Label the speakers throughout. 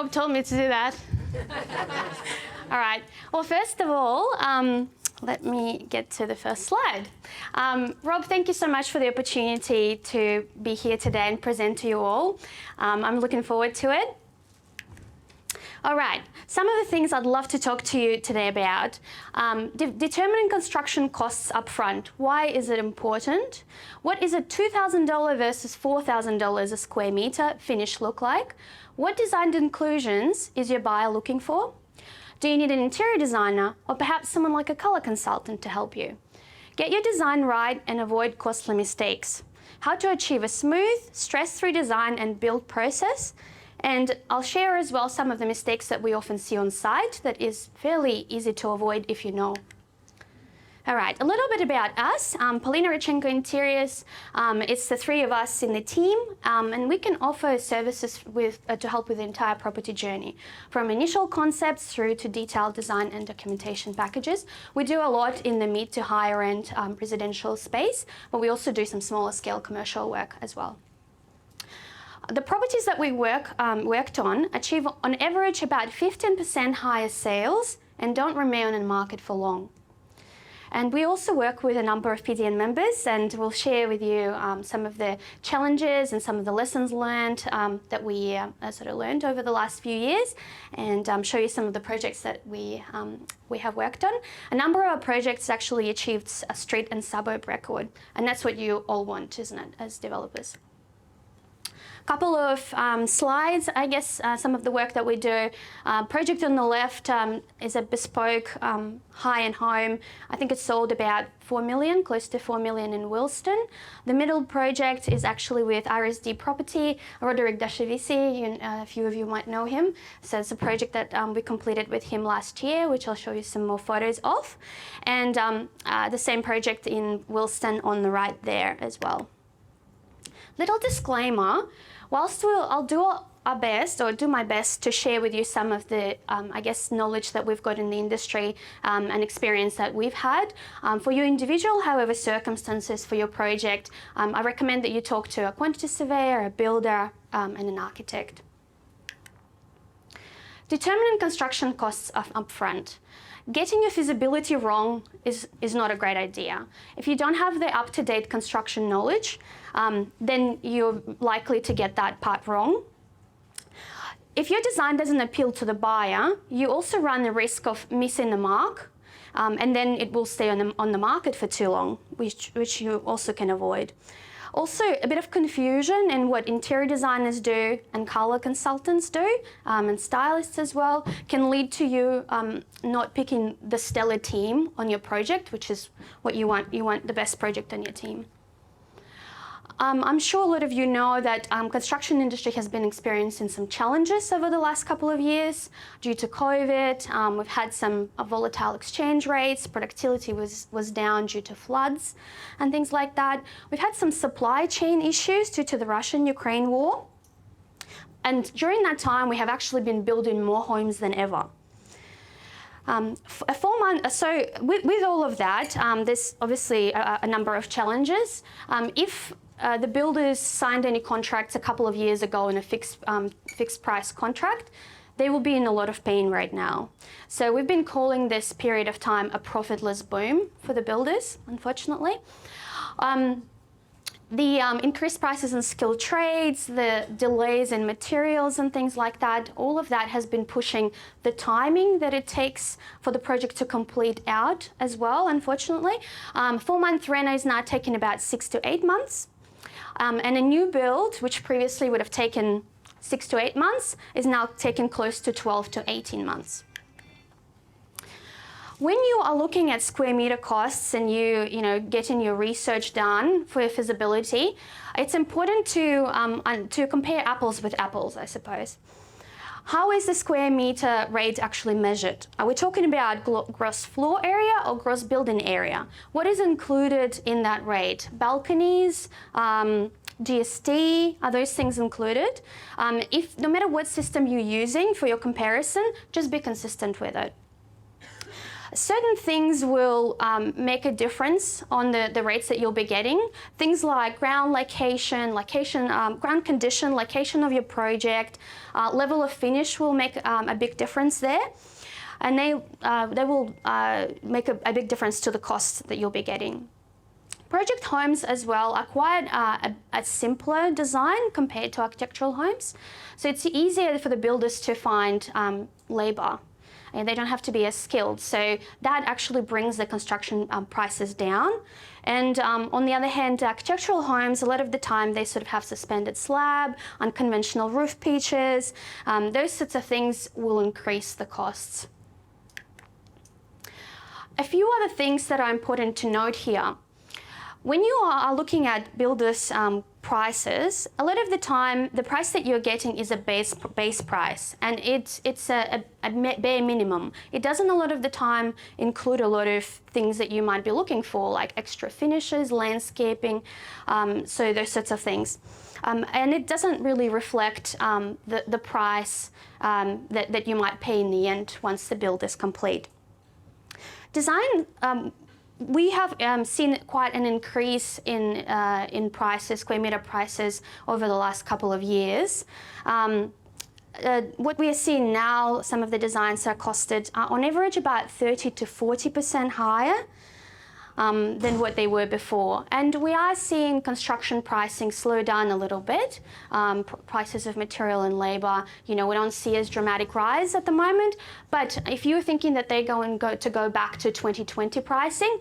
Speaker 1: Rob told me to do that. All right. Well, first of all, let me get to the first slide. Rob, thank you so much for the opportunity to be here today and present to you all. I'm looking forward to it. All right, some of the things I'd love to talk to you today about. Determining construction costs up front. Why is it important? What is a $2,000 versus $4,000 a square meter finish look like? What design inclusions is your buyer looking for? Do you need an interior designer or perhaps someone like a color consultant to help you? Get your design right and avoid costly mistakes. How to achieve a smooth, stress-free design and build process. And I'll share as well some of the mistakes that we often see on site that is fairly easy to avoid if you know. All right, a little bit about us. Polina Radchenko Interiors. It's the three of us in the team, and we can offer services to help with the entire property journey, from initial concepts through to detailed design and documentation packages. We do a lot in the mid to higher end residential space, but we also do some smaller scale commercial work as well. The properties that we worked on achieve on average about 15% higher sales and don't remain on the market for long. And we also work with a number of PDN members, and we'll share with you some of the challenges and some of the lessons learned that we sort of learned over the last few years, and show you some of the projects that we have worked on. A number of our projects actually achieved a street and suburb record, and that's what you all want, isn't it, as developers? Couple of slides, I guess, some of the work that we do. Project on the left is a bespoke high-end home. I think it's sold about 4 million, close to 4 million in Wilston. The middle project is actually with RSD Property, Roderick Dashavisi. A few of you might know him. So it's a project that we completed with him last year, which I'll show you some more photos of. And the same project in Wilston on the right there as well. Little disclaimer, whilst I'll do our best, or do my best, to share with you some of the, I guess, knowledge that we've got in the industry and experience that we've had. For your individual, however, circumstances for your project, I recommend that you talk to a quantity surveyor, a builder, and an architect. Determining construction costs up front. Getting your feasibility wrong is not a great idea. If you don't have the up-to-date construction knowledge, then you're likely to get that part wrong. If your design doesn't appeal to the buyer, you also run the risk of missing the mark, and then it will stay on the market for too long, which you also can avoid. Also, a bit of confusion in what interior designers do and color consultants do, and stylists as well, can lead to you not picking the stellar team on your project, which is what you want. You want the best project on your team. I'm sure a lot of you know that construction industry has been experiencing some challenges over the last couple of years due to COVID. We've had some volatile exchange rates, productivity was down due to floods and things like that. We've had some supply chain issues due to the Russian-Ukraine war. And during that time, we have actually been building more homes than ever. So with all of that, there's obviously a number of challenges. If the builders signed any contracts a couple of years ago in a fixed price contract, they will be in a lot of pain right now. So we've been calling this period of time a profitless boom for the builders, unfortunately. The increased prices in skilled trades, the delays in materials and things like that, all of that has been pushing the timing that it takes for the project to complete out as well, unfortunately. 4-month reno is now taking about 6 to 8 months. And a new build, which previously would have taken 6 to 8 months, is now taking close to 12 to 18 months. When you are looking at square meter costs and getting your research done for your feasibility, it's important to compare apples with apples, I suppose. How is the square meter rate actually measured? Are we talking about gross floor area or gross building area? What is included in that rate? Balconies, GST, are those things included? No matter what system you're using for your comparison, just be consistent with it. Certain things will make a difference on the rates that you'll be getting. Things like ground location, ground condition, location of your project, level of finish will make a big difference there. And they will make a big difference to the costs that you'll be getting. Project homes as well are quite a simpler design compared to architectural homes. So it's easier for the builders to find labour, and they don't have to be as skilled. So that actually brings the construction prices down. And on the other hand, architectural homes, a lot of the time they sort of have suspended slab, unconventional roof pitches. Those sorts of things will increase the costs. A few other things that are important to note here. When you are looking at builders' prices, a lot of the time the price that you're getting is a base price, and it's a bare minimum. It doesn't a lot of the time include a lot of things that you might be looking for, like extra finishes, landscaping, so those sorts of things. And it doesn't really reflect the price that you might pay in the end once the build is complete. Design. We have seen quite an increase in prices, square meter prices, over the last couple of years. What we are seeing now, some of the designs are costed on average about 30 to 40% higher than what they were before. And we are seeing construction pricing slow down a little bit. Prices of material and labour, we don't see as dramatic rise at the moment. But if you're thinking that they're going to go back to 2020 pricing,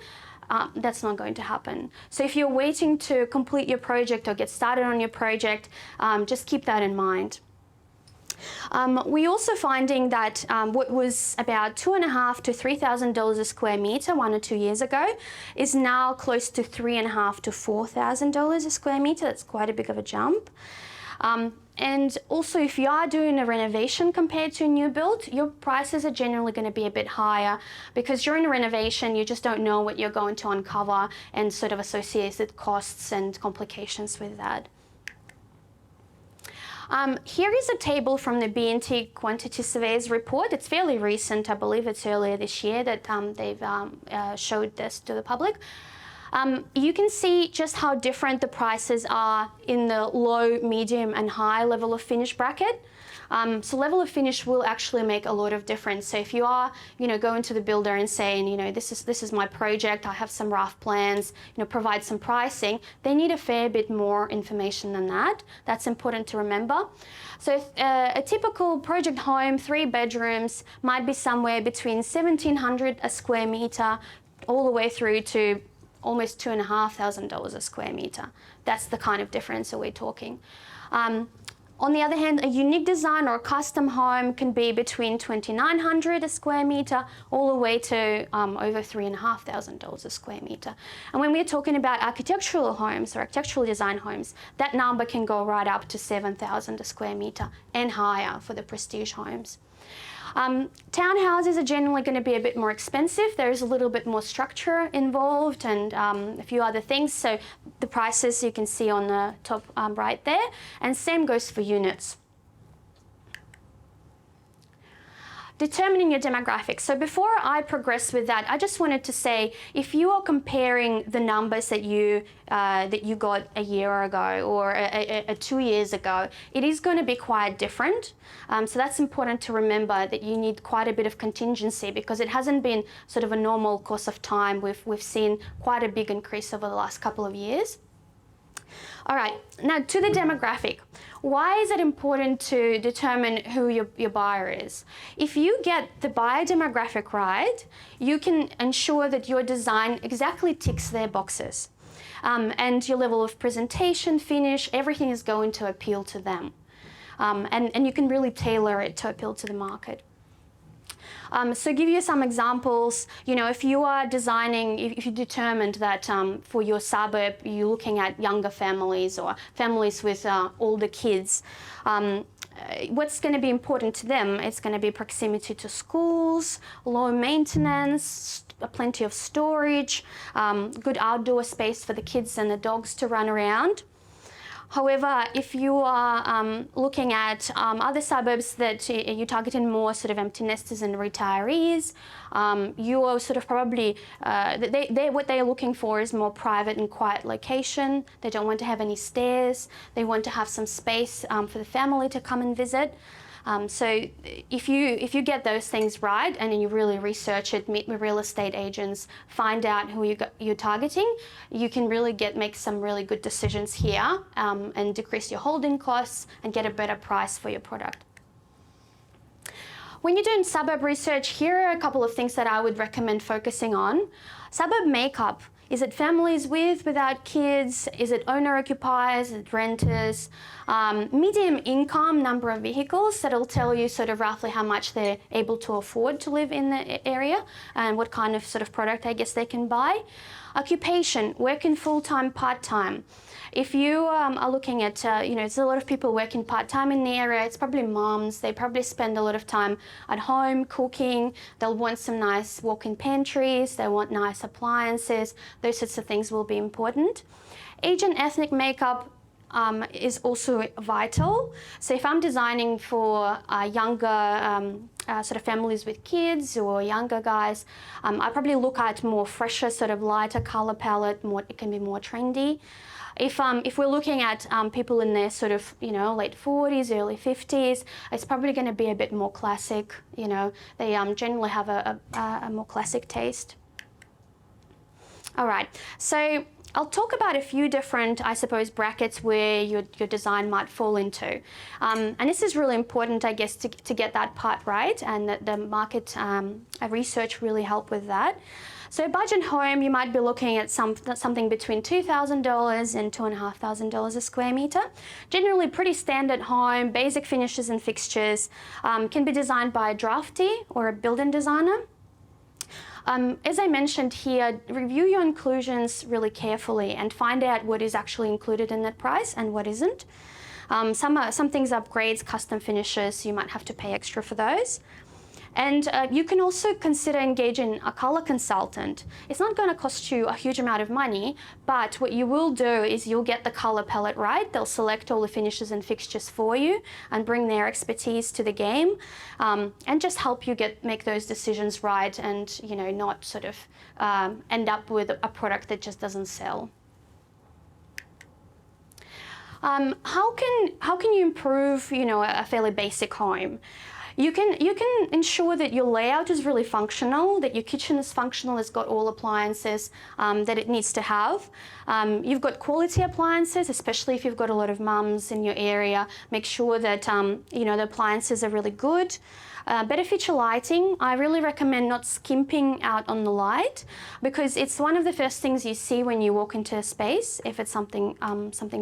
Speaker 1: that's not going to happen. So if you're waiting to complete your project or get started on your project, just keep that in mind. We're also finding that what was about $2,500 to $3,000 a square meter 1 or 2 years ago is now close to $3,500 to $4,000 a square meter. That's quite a big of a jump. And also, if you are doing a renovation compared to a new build, your prices are generally going to be a bit higher, because during a renovation, you just don't know what you're going to uncover and sort of associated costs and complications with that. Here is a table from the B&T Quantity Surveyors report. It's fairly recent. I believe it's earlier this year that they've showed this to the public. You can see just how different the prices are in the low, medium and high level of finish bracket. So level of finish will actually make a lot of difference. So if you are, going to the builder and saying, this is my project, I have some rough plans, provide some pricing, they need a fair bit more information than that. That's important to remember. So a typical project home, 3 bedrooms, might be somewhere between $1,700 a square meter, all the way through to almost $2,500 a square meter. That's the kind of difference that we're talking. On the other hand, a unique design or a custom home can be between $2,900 a square meter all the way to over $3,500 a square meter. And when we're talking about architectural homes or architectural design homes, that number can go right up to $7,000 a square meter and higher for the prestige homes. Townhouses are generally going to be a bit more expensive. There's a little bit more structure involved and a few other things. So the prices you can see on the top right there. And same goes for units. Determining your demographics. So before I progress with that, I just wanted to say, if you are comparing the numbers that you got a year ago or 2 years ago, it is going to be quite different. So that's important to remember, that you need quite a bit of contingency, because it hasn't been sort of a normal course of time. We've seen quite a big increase over the last couple of years. All right, now to the demographic. Why is it important to determine who your buyer is? If you get the buyer demographic right, you can ensure that your design exactly ticks their boxes. And your level of presentation, finish, everything is going to appeal to them. And you can really tailor it to appeal to the market. So give you some examples. If you are designing, if you determined that for your suburb you're looking at younger families or families with older kids, what's going to be important to them? It's going to be proximity to schools, low maintenance, plenty of storage, good outdoor space for the kids and the dogs to run around. However, if you are looking at other suburbs that you're targeting more sort of empty nesters and retirees, you are sort of probably, what they're looking for is more private and quiet location. They don't want to have any stairs. They want to have some space for the family to come and visit. So if you get those things right and you really research it, meet with real estate agents, find out who you're targeting, you can really make some really good decisions here and decrease your holding costs and get a better price for your product. When you're doing suburb research, here are a couple of things that I would recommend focusing on. Suburb makeup. Is it families with, without kids? Is it owner-occupiers? Is it renters? Medium income, number of vehicles, that'll tell you sort of roughly how much they're able to afford to live in the area and what kind of sort of product I guess they can buy. Occupation, working full-time, part-time. If you are looking at, there's a lot of people working part-time in the area. It's probably moms. They probably spend a lot of time at home cooking. They'll want some nice walk-in pantries. They want nice appliances. Those sorts of things will be important. Age and ethnic makeup is also vital. So if I'm designing for younger sort of families with kids or younger guys, I probably look at more fresher, sort of lighter color palette. It can be more trendy. If we're looking at people in their sort of, late 40s, early 50s, it's probably going to be a bit more classic. They generally have a more classic taste. All right, so I'll talk about a few different, I suppose, brackets where your design might fall into. And this is really important, I guess, to get that part right, and the market research really help with that. So budget home, you might be looking at something between $2,000 and $2,500 a square meter. Generally pretty standard home, basic finishes and fixtures, can be designed by a drafty or a building designer. As I mentioned here, review your inclusions really carefully and find out what is actually included in that price and what isn't. Some things are upgrades, custom finishes, you might have to pay extra for those. And you can also consider engaging a color consultant. It's not going to cost you a huge amount of money, but what you will do is you'll get the color palette right. They'll select all the finishes and fixtures for you and bring their expertise to the game, and just help you make those decisions right and not sort of end up with a product that just doesn't sell. How can you improve a fairly basic home? You can ensure that your layout is really functional, that your kitchen is functional, it's got all appliances that it needs to have. You've got quality appliances, especially if you've got a lot of mums in your area. Make sure that the appliances are really good. Better feature lighting. I really recommend not skimping out on the light, because it's one of the first things you see when you walk into a space. If it's something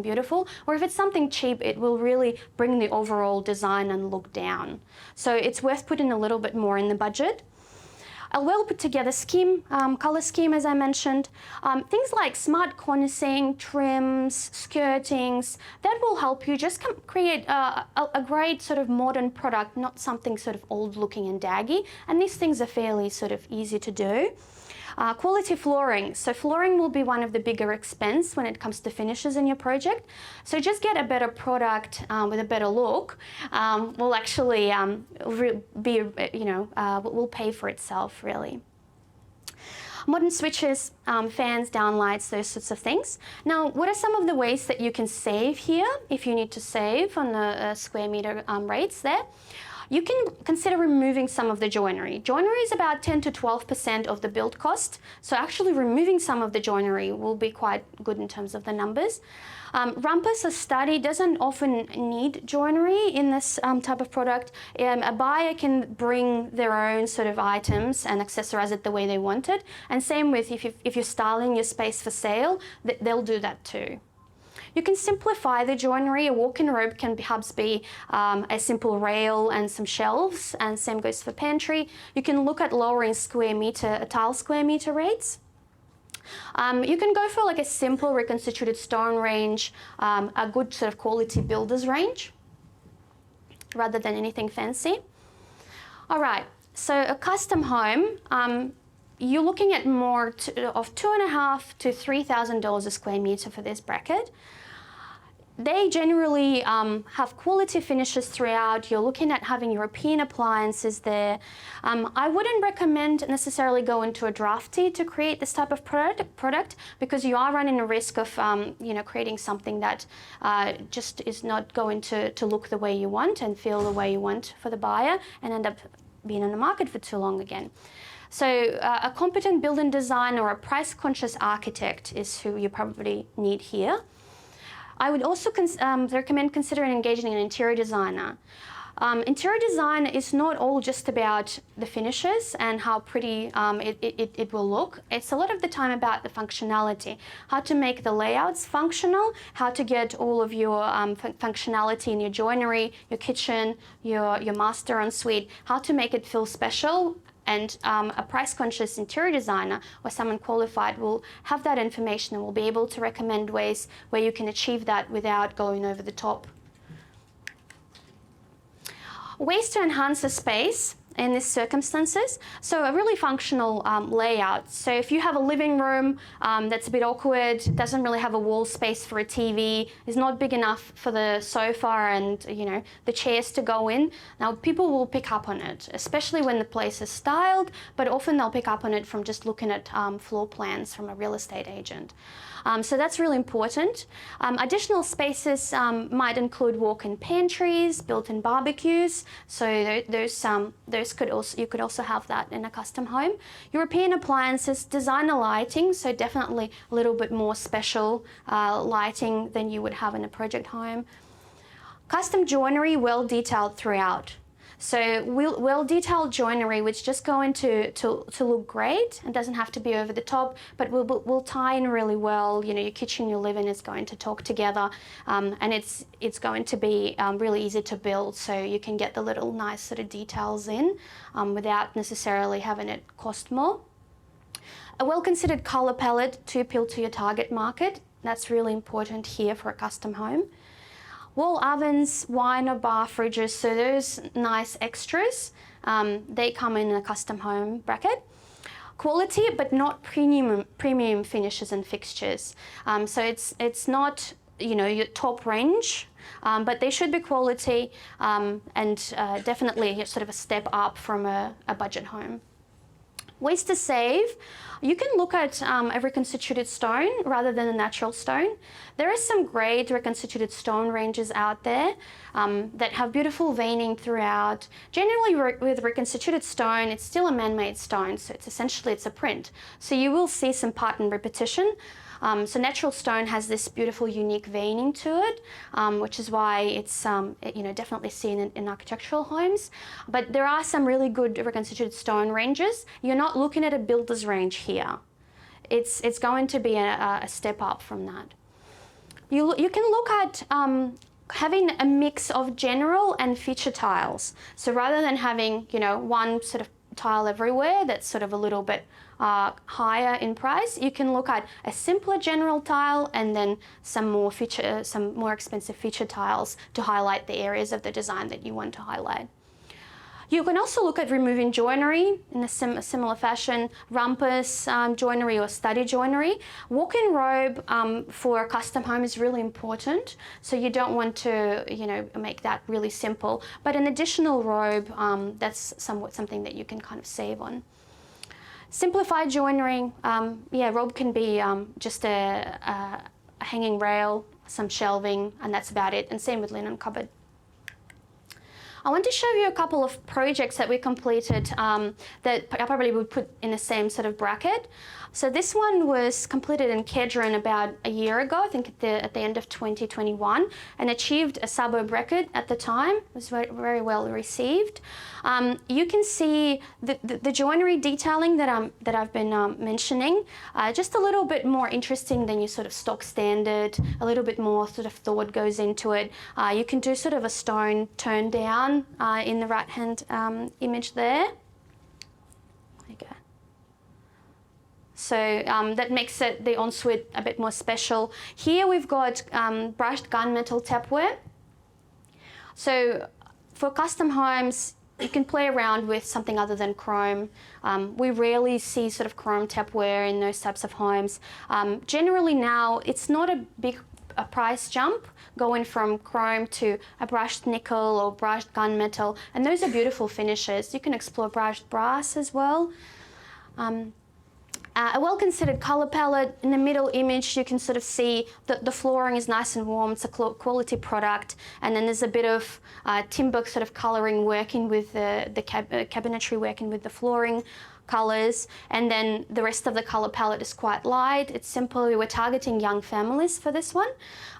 Speaker 1: beautiful, or if it's something cheap, it will really bring the overall design and look down. So it's worth putting a little bit more in the budget. A well put together scheme, color scheme, as I mentioned. Things like smart cornicing, trims, skirtings, that will help you just create a great sort of modern product, not something sort of old looking and daggy. And these things are fairly sort of easy to do. Quality flooring. So flooring will be one of the bigger expense when it comes to finishes in your project. So just get a better product with a better look. Will actually will pay for itself really. Modern switches, fans, downlights, those sorts of things. Now, what are some of the ways that you can save here if you need to save on the square meter rates there? You can consider removing some of the joinery. Joinery is about 10 to 12% of the build cost, so actually removing some of the joinery will be quite good in terms of the numbers. Rumpus, a study, doesn't often need joinery in this type of product. A buyer can bring their own sort of items and accessorize it the way they want it. And same with if you're styling your space for sale, they'll do that too. You can simplify the joinery. A walk-in robe can perhaps be a simple rail and some shelves, and same goes for pantry. You can look at lowering tile square meter rates. You can go for like a simple reconstituted stone range, a good sort of quality builder's range, rather than anything fancy. All right, so a custom home, you're looking at more of $2,500 to $3,000 a square meter for this bracket. they generally have quality finishes throughout. You're looking at having European appliances there. I wouldn't recommend necessarily going to a drafty to create this type of product because you are running a risk of creating something that just is not going to look the way you want and feel the way you want for the buyer and end up being in the market for too long again. So a competent building designer or a price-conscious architect is who you probably need here. I would also recommend considering engaging an interior designer. Interior design is not all just about the finishes and how pretty it will look. It's a lot of the time about the functionality, how to make the layouts functional, how to get all of your functionality in your joinery, your kitchen, your master ensuite, how to make it feel special. And a price-conscious interior designer or someone qualified will have that information and will be able to recommend ways where you can achieve that without going over the top. Ways to enhance the space in these circumstances. So a really functional layout. So if you have a living room that's a bit awkward, doesn't really have a wall space for a TV, is not big enough for the sofa and the chairs to go in, now people will pick up on it, especially when the place is styled, but often they'll pick up on it from just looking at floor plans from a real estate agent. So that's really important. Additional spaces might include walk-in pantries, built-in barbecues. So you could also have that in a custom home. European appliances, designer lighting, so definitely a little bit more special lighting than you would have in a project home. Custom joinery, well detailed throughout. So well-detailed joinery, which just going to look great and doesn't have to be over the top, but will tie in really well. Your kitchen, your living is going to talk together, and it's going to be really easy to build. So you can get the little nice sort of details in without necessarily having it cost more. A well-considered color palette to appeal to your target market. That's really important here for a custom home. Wall ovens, wine or bar fridges, so those nice extras, they come in a custom home bracket. Quality, but not premium finishes and fixtures. So it's not your top range, but they should be quality and definitely sort of a step up from a budget home. Ways to save. You can look at a reconstituted stone rather than a natural stone. There are some great reconstituted stone ranges out there that have beautiful veining throughout. Generally with reconstituted stone, it's still a man-made stone, so it's a print. So you will see some pattern repetition. So natural stone has this beautiful, unique veining to it, which is why it's definitely seen in architectural homes. But there are some really good reconstituted stone ranges. You're not looking at a builder's range here. It's going to be a step up from that. You can look at having a mix of general and feature tiles. So rather than having one sort of tile everywhere that's sort of a little bit higher in price, you can look at a simpler general tile and then some more expensive feature tiles to highlight the areas of the design that you want to highlight. You can also look at removing joinery in a similar fashion, rumpus joinery or study joinery. Walk-in robe for a custom home is really important, so you don't want to make that really simple. But an additional robe, that's something that you can kind of save on. Simplified joinery, robe can be just a hanging rail, some shelving, and that's about it. And same with linen cupboard. I want to show you a couple of projects that we completed that I probably would put in the same sort of bracket. So this one was completed in Kedron about a year ago, I think at the end of 2021, and achieved a suburb record at the time. It was very, very well received. You can see the joinery detailing that I've been mentioning, just a little bit more interesting than your sort of stock standard, a little bit more sort of thought goes into it. You can do sort of a stone turn down in the right-hand image there. There you go. So that makes the ensuite a bit more special. Here we've got brushed gunmetal tapware. So for custom homes, you can play around with something other than chrome. We rarely see sort of chrome tapware in those types of homes. Generally now, it's not a big a price jump, going from chrome to a brushed nickel or brushed gunmetal, and those are beautiful finishes. You can explore brushed brass as well. A well-considered colour palette. In the middle image, you can sort of see that the flooring is nice and warm. It's a quality product, and then there's a bit of timber sort of colouring working with the cabinetry working with the flooring colours, and then the rest of the colour palette is quite light. It's simple. We're targeting young families for this one,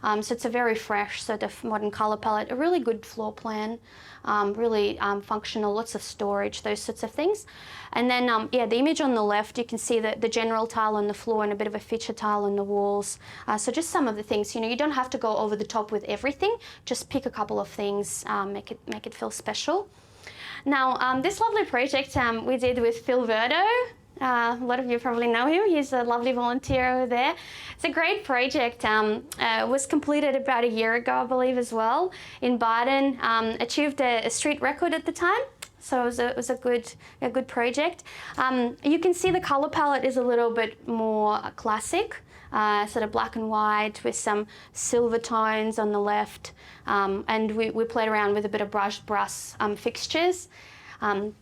Speaker 1: so it's a very fresh sort of modern colour palette. A really good floor plan, really functional, lots of storage, those sorts of things. And then, yeah, the image on the left, you can see the general tile on the floor and a bit of a feature tile on the walls. So just some of the things, you know, you don't have to go over the top with everything. Just pick a couple of things, make it feel special. Now, this lovely project we did with Phil Verdo. A lot of you probably know him. He's a lovely volunteer over there. It's a great project. It was completed about a year ago, I believe, as well, in Biden. Achieved a street record at the time. So it was a good project. You can see the color palette is a little bit more classic, sort of black and white with some silver tones on the left, and we played around with a bit of brushed brass fixtures. It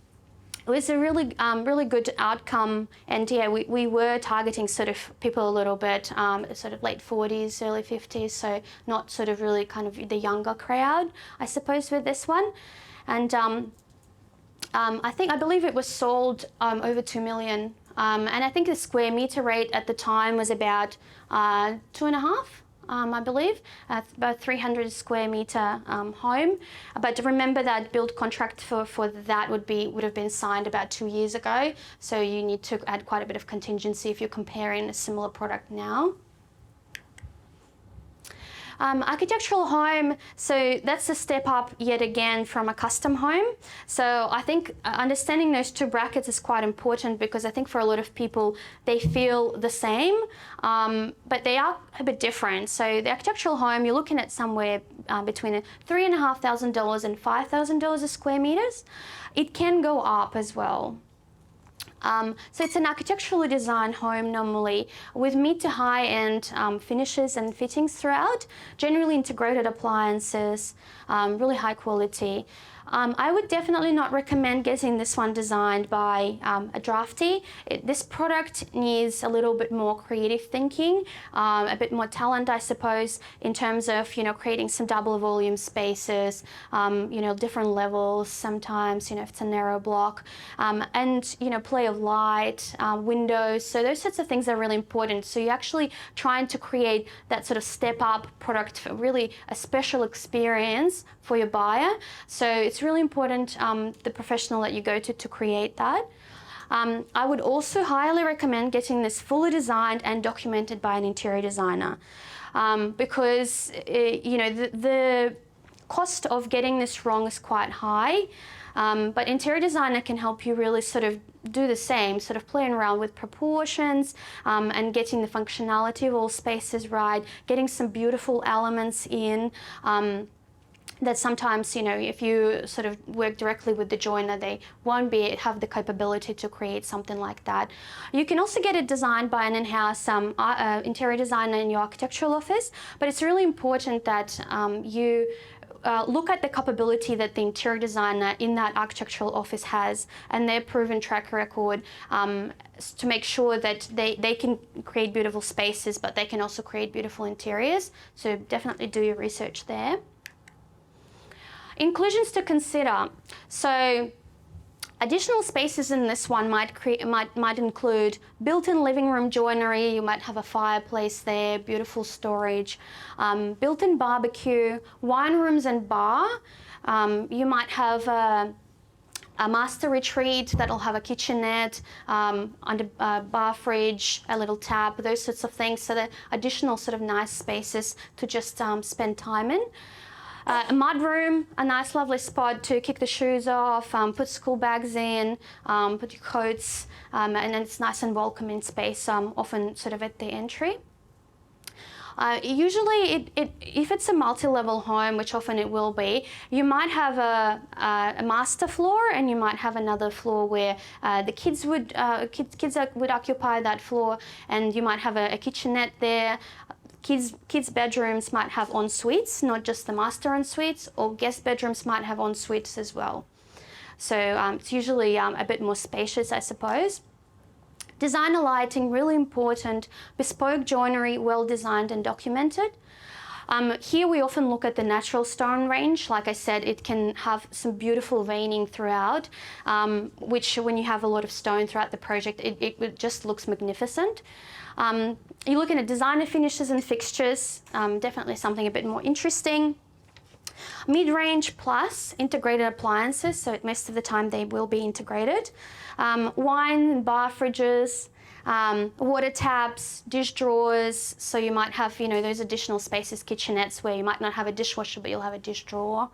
Speaker 1: was a really good outcome, and yeah, we were targeting sort of people a little bit, sort of late 40s, early 50s, so not sort of really kind of the younger crowd, I suppose, with this one. And I believe it was sold over 2 million, and I think the square meter rate at the time was about 2.5. I believe, about 300 square meter home. But remember that build contract for that would have been signed about 2 years ago. So you need to add quite a bit of contingency if you're comparing a similar product now. Architectural home, so that's a step up yet again from a custom home. So I think understanding those two brackets is quite important, because I think for a lot of people, they feel the same, but they are a bit different. So the architectural home, you're looking at somewhere between $3,500 and $5,000 a square meters. It can go up as well. So it's an architecturally designed home normally with mid to high end finishes and fittings throughout, generally integrated appliances, really high quality. I would definitely not recommend getting this one designed by a drafty. This product needs a little bit more creative thinking, a bit more talent, I suppose, in terms of, you know, creating some double volume spaces, you know, different levels sometimes, you know, if it's a narrow block, and, you know, play of light, windows. So those sorts of things are really important. So you're actually trying to create that sort of step up product, for really a special experience for your buyer. So it's really important, the professional that you go to create that. I would also highly recommend getting this fully designed and documented by an interior designer, because you know, the cost of getting this wrong is quite high, but interior designer can help you really sort of do the same, sort of playing around with proportions, and getting the functionality of all spaces right, getting some beautiful elements in. That sometimes, you know, if you sort of work directly with the joiner, they won't have the capability to create something like that. You can also get it designed by an in-house interior designer in your architectural office, but it's really important that you look at the capability that the interior designer in that architectural office has and their proven track record, to make sure that they can create beautiful spaces, but they can also create beautiful interiors. So definitely do your research there. Inclusions to consider. So additional spaces in this one might include built-in living room joinery. You might have a fireplace there, beautiful storage, built-in barbecue, wine rooms and bar. You might have a master retreat that'll have a kitchenette, under a bar fridge, a little tap, those sorts of things. So the additional sort of nice spaces to just spend time in. A mud room, a nice lovely spot to kick the shoes off, put school bags in, put your coats, and then it's nice and welcoming space, often sort of at the entry. Usually, if it's a multi-level home, which often it will be, you might have a master floor, and you might have another floor where the kids would occupy that floor, and you might have a kitchenette there. Kids' bedrooms might have en suites, not just the master en suites, or guest bedrooms might have en suites as well. So it's usually a bit more spacious, I suppose. Designer lighting, really important. Bespoke joinery, well designed and documented. Here we often look at the natural stone range. Like I said, it can have some beautiful veining throughout, which when you have a lot of stone throughout the project, it just looks magnificent. You're looking at designer finishes and fixtures, definitely something a bit more interesting. Mid-range plus integrated appliances, so most of the time they will be integrated. Wine and bar fridges, water taps, dish drawers, so you might have, those additional spaces, kitchenettes, where you might not have a dishwasher, but you'll have a dish drawer.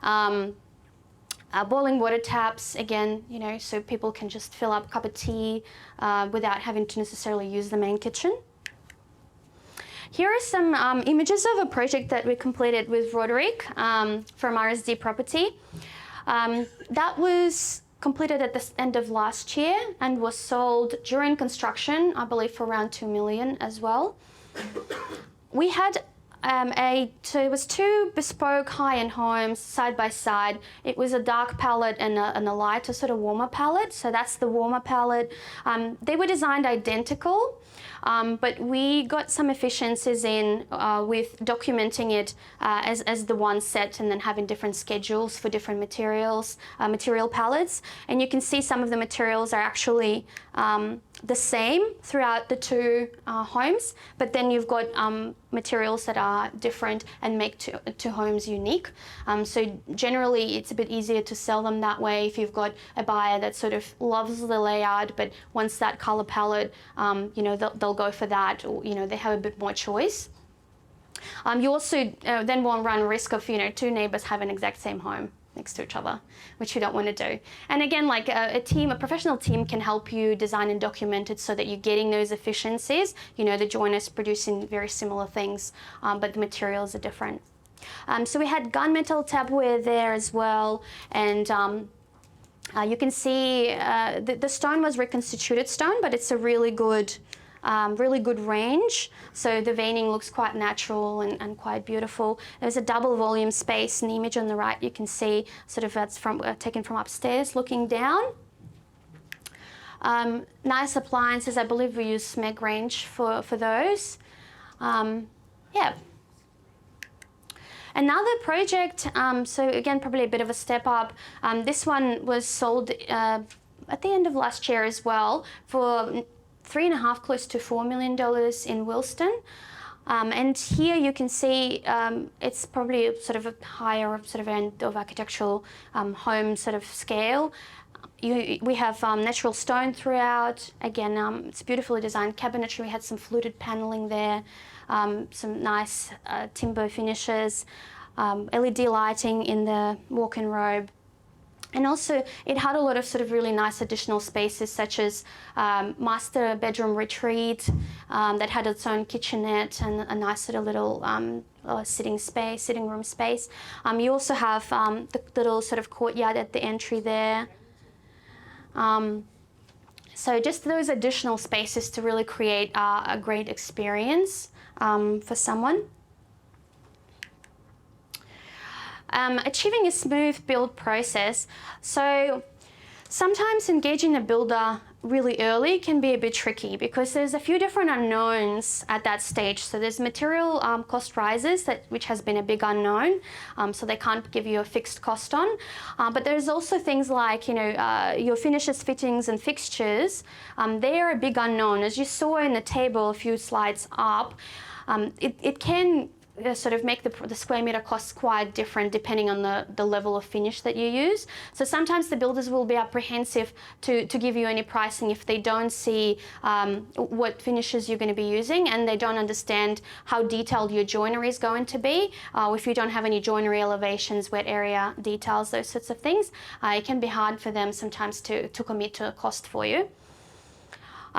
Speaker 1: Boiling water taps, again, so people can just fill up a cup of tea without having to necessarily use the main kitchen. Here are some images of a project that we completed with Roderick from RSD Property. That was completed at the end of last year and was sold during construction, I believe for around 2 million as well. We had so it was two bespoke high-end homes side by side. It was a dark palette and a lighter sort of warmer palette. So that's the warmer palette. They were designed identical, but we got some efficiencies in with documenting it as the one set and then having different schedules for different materials, material palettes. And you can see some of the materials are actually the same throughout the two homes, but then you've got materials that are different and make two homes unique. So generally it's a bit easier to sell them that way if you've got a buyer that sort of loves the layout, but wants that color palette, they'll go for that, or they have a bit more choice. You also then won't run risk of two neighbors having exact same home next to each other, which you don't want to do. And again, like a professional team can help you design and document it so that you're getting those efficiencies. The joiners producing very similar things, but the materials are different. So we had gunmetal tapware there as well, and you can see the stone was reconstituted stone, but it's a really good range. So the veining looks quite natural and quite beautiful. There's a double volume space in the image on the right. You can see sort of that's taken from upstairs looking down. Nice appliances. I believe we use Smeg range for those. Yeah. Another project, so again, probably a bit of a step up. This one was sold at the end of last year as well for $3.5, close to $4 million in Wilston. And here you can see it's probably sort of a higher sort of end of architectural home sort of scale. We have natural stone throughout. Again, it's beautifully designed cabinetry. We had some fluted paneling there, some nice timber finishes, LED lighting in the walk-in robe. And also it had a lot of sort of really nice additional spaces, such as master bedroom retreat that had its own kitchenette and a nice sort of little sitting room space. You also have the little sort of courtyard at the entry there. So just those additional spaces to really create a great experience for someone. Achieving a smooth build process. So sometimes engaging a builder really early can be a bit tricky because there's a few different unknowns at that stage. So there's material cost rises, which has been a big unknown, so they can't give you a fixed cost on. But there's also things like, your finishes, fittings and fixtures. They are a big unknown. As you saw in the table a few slides up, it can sort of make the square meter costs quite different depending on the level of finish that you use. So sometimes the builders will be apprehensive to give you any pricing if they don't see what finishes you're going to be using and they don't understand how detailed your joinery is going to be. If you don't have any joinery elevations, wet area details, those sorts of things, it can be hard for them sometimes to commit to a cost for you.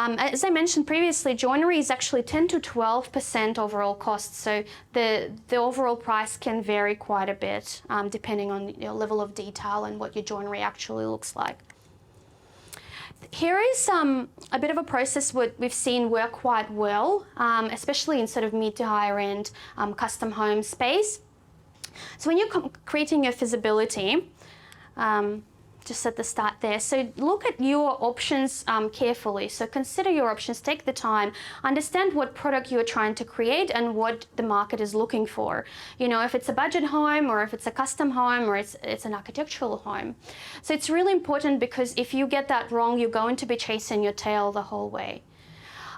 Speaker 1: As I mentioned previously, joinery is actually 10 to 12% overall cost, so the overall price can vary quite a bit depending on your level of detail and what your joinery actually looks like. here is a bit of a process what we've seen work quite well, especially in sort of mid to higher end custom home space. So when you're creating your feasibility, just at the start there, so look at your options carefully. So consider your options, take the time, understand what product you're trying to create and what the market is looking for. You know, if it's a budget home or if it's a custom home or it's an architectural home. So it's really important, because if you get that wrong, you're going to be chasing your tail the whole way.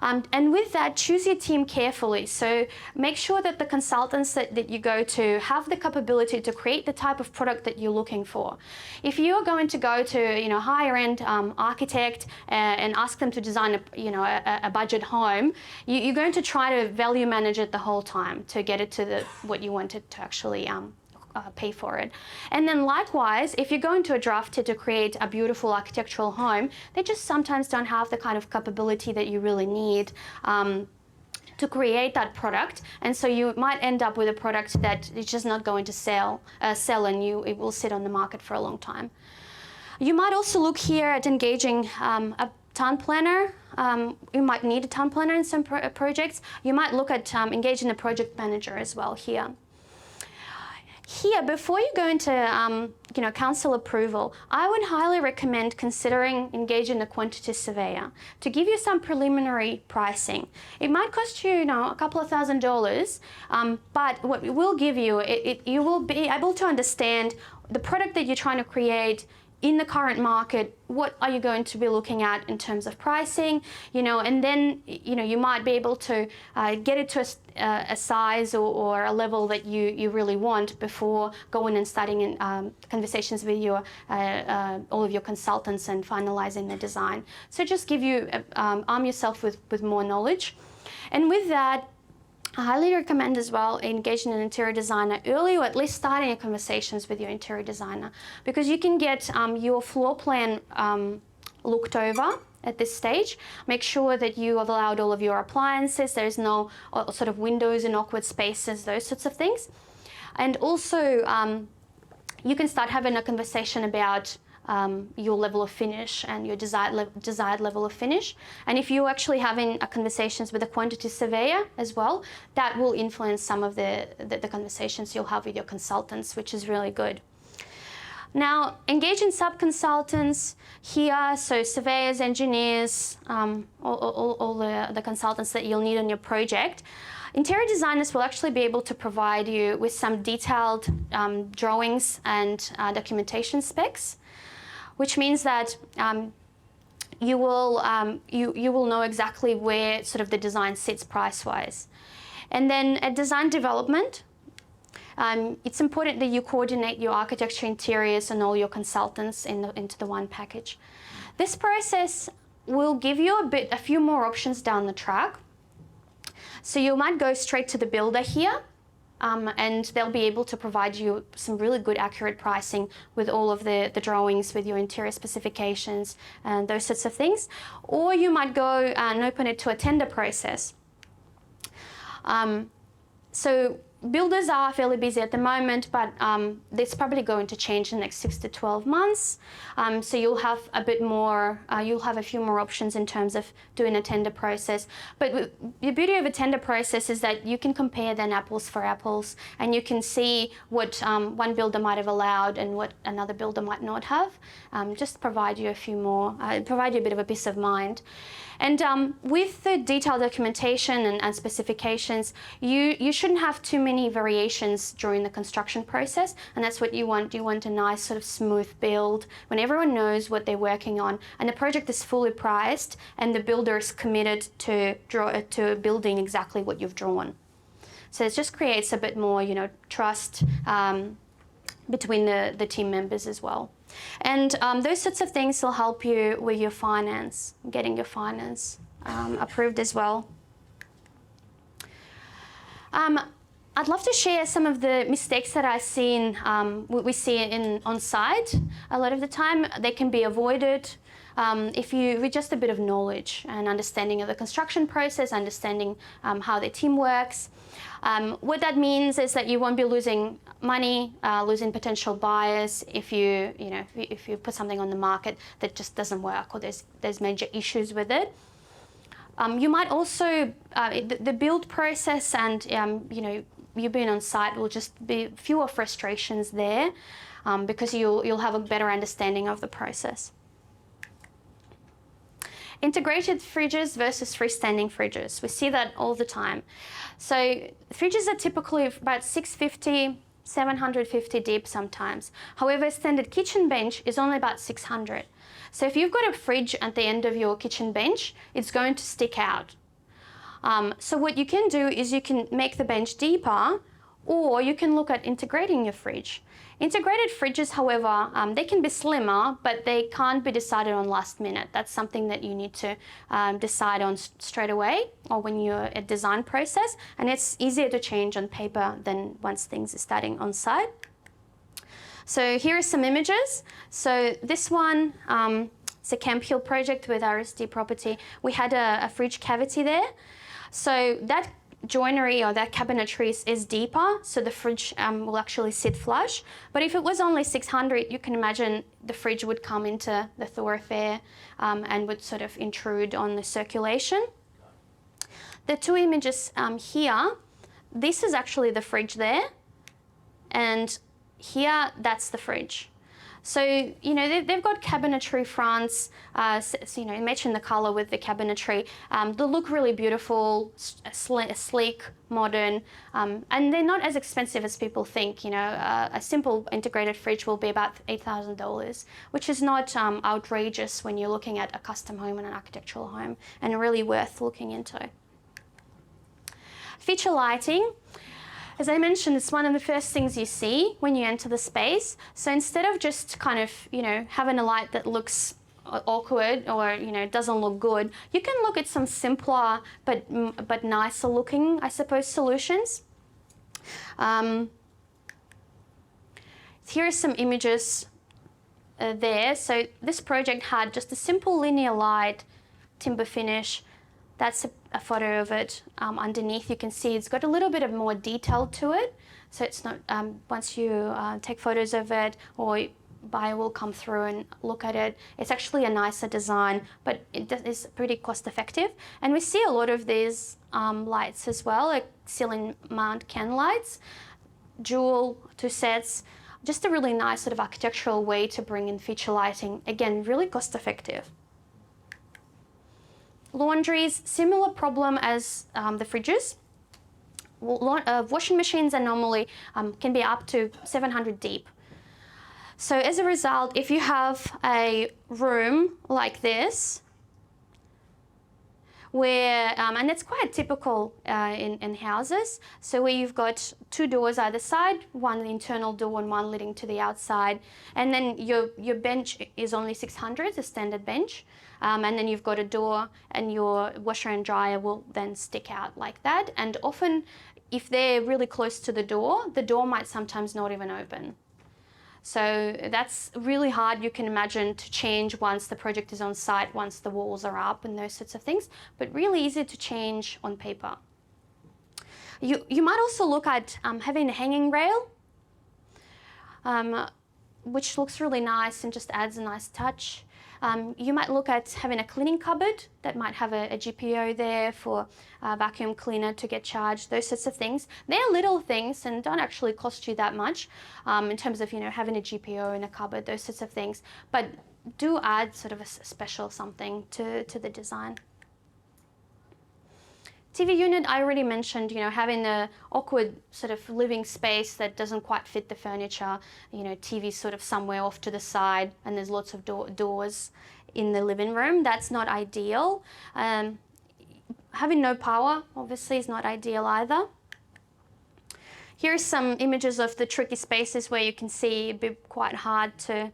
Speaker 1: And with that, choose your team carefully. So make sure that the consultants that you go to have the capability to create the type of product that you're looking for. If you're going to go to, you know, higher end architect and ask them to design a budget home, you're going to try to value manage it the whole time to get it to what you want it to actually pay for it. And then likewise, if you're going to a drafter to create a beautiful architectural home, they just sometimes don't have the kind of capability that you really need to create that product. And so you might end up with a product that is just not going to sell and it will sit on the market for a long time. You might also look here at engaging a town planner. You might need a town planner in some projects. You might look at engaging a project manager as well here. Here, before you go into council approval, I would highly recommend considering engaging a quantity surveyor to give you some preliminary pricing. It might cost you, a couple of $1,000s, but what it will give you, you will be able to understand the product that you're trying to create in the current market. What are you going to be looking at in terms of pricing, and then, you might be able to get it to a size or a level that you really want before going and starting in conversations with all of your consultants and finalizing the design. So just give you, arm yourself with more knowledge. And with that, I highly recommend as well engaging an interior designer early, or at least starting conversations with your interior designer, because you can get your floor plan looked over at this stage. Make sure that you have allowed all of your appliances, there's no sort of windows in awkward spaces, those sorts of things. And also you can start having a conversation about your level of finish and your desired level of finish. And if you're actually having conversations with a quantity surveyor as well, that will influence some of the conversations you'll have with your consultants, which is really good. Now, engaging sub-consultants here, so surveyors, engineers, all the consultants that you'll need on your project. Interior designers will actually be able to provide you with some detailed drawings and documentation specs, which means that you will know exactly where sort of the design sits price-wise. And then at design development, it's important that you coordinate your architecture, interiors, and all your consultants into the one package. This process will give you a few more options down the track. So you might go straight to the builder here, and they'll be able to provide you some really good accurate pricing with all of the drawings, with your interior specifications and those sorts of things. Or you might go and open it to a tender process. So builders are fairly busy at the moment, but it's probably going to change in the next 6 to 12 months. So you'll have a bit more, you'll have a few more options in terms of doing a tender process. But the beauty of a tender process is that you can compare then apples for apples, and you can see what one builder might have allowed and what another builder might not have. Just provide you a few more, provide you a bit of a peace of mind. And with the detailed documentation and specifications, you shouldn't have too many variations during the construction process, and that's what you want. You want a nice sort of smooth build when everyone knows what they're working on and the project is fully priced and the builder is committed to building exactly what you've drawn. So it just creates a bit more, trust between the team members as well. And those sorts of things will help you with your finance, getting your finance approved as well. I'd love to share some of the mistakes that I've seen, we see on site. A lot of the time they can be avoided if you, with just a bit of knowledge and understanding of the construction process, understanding how the team works. What that means is that you won't be losing money, losing potential buyers if if you put something on the market that just doesn't work or there's major issues with it. You might also, the build process and you being on site will just be fewer frustrations there because you'll have a better understanding of the process. Integrated fridges versus freestanding fridges. We see that all the time. So fridges are typically about 650, 750 deep sometimes. However, a standard kitchen bench is only about 600. So if you've got a fridge at the end of your kitchen bench, it's going to stick out. So what you can do is you can make the bench deeper, or you can look at integrating your fridge. Integrated fridges, however, they can be slimmer, but they can't be decided on last minute. That's something that you need to decide on straight away or when you're at design process, and it's easier to change on paper than once things are starting on site. So here are some images. So this one, it's a Camp Hill project with RSD property. We had a fridge cavity there. So that joinery or that cabinetry is deeper, so the fridge will actually sit flush. But if it was only 600, you can imagine the fridge would come into the thoroughfare and would sort of intrude on the circulation. The two images here, this is actually the fridge there, and here, that's the fridge. So, they've got cabinetry fronts, you mentioned the color with the cabinetry. They look really beautiful, sleek, modern, and they're not as expensive as people think. A simple integrated fridge will be about $8,000, which is not outrageous when you're looking at a custom home and an architectural home, and really worth looking into. Feature lighting. As I mentioned, it's one of the first things you see when you enter the space. So instead of just kind of, having a light that looks awkward or, doesn't look good, you can look at some simpler but nicer looking, I suppose, solutions. Here are some images there. So this project had just a simple linear light, timber finish. That's a photo of it. Underneath you can see it's got a little bit of more detail to it. So it's not, once you take photos of it or buyer will come through and look at it, it's actually a nicer design, but it is pretty cost effective. And we see a lot of these lights as well, like ceiling mount can lights, dual, 2 sets, just a really nice sort of architectural way to bring in feature lighting. Again, really cost effective. Laundries, similar problem as the fridges. Washing machines are normally can be up to 700 deep. So as a result, if you have a room like this, where, and it's quite typical in houses, so where you've got 2 doors either side, one internal door and one leading to the outside, and then your bench is only 600, it's a standard bench, and then you've got a door and your washer and dryer will then stick out like that, and often if they're really close to the door might sometimes not even open. So that's really hard, you can imagine, to change once the project is on site, once the walls are up and those sorts of things, but really easy to change on paper. You might also look at having a hanging rail, which looks really nice and just adds a nice touch. You might look at having a cleaning cupboard that might have a GPO there for a vacuum cleaner to get charged, those sorts of things. They're little things and don't actually cost you that much in terms of having a GPO in a cupboard, those sorts of things, but do add sort of a special something to the design. TV unit, I already mentioned, having the awkward sort of living space that doesn't quite fit the furniture, TV's sort of somewhere off to the side and there's lots of doors in the living room. That's not ideal. Having no power, obviously, is not ideal either. Here are some images of the tricky spaces where you can see it'd be quite hard to,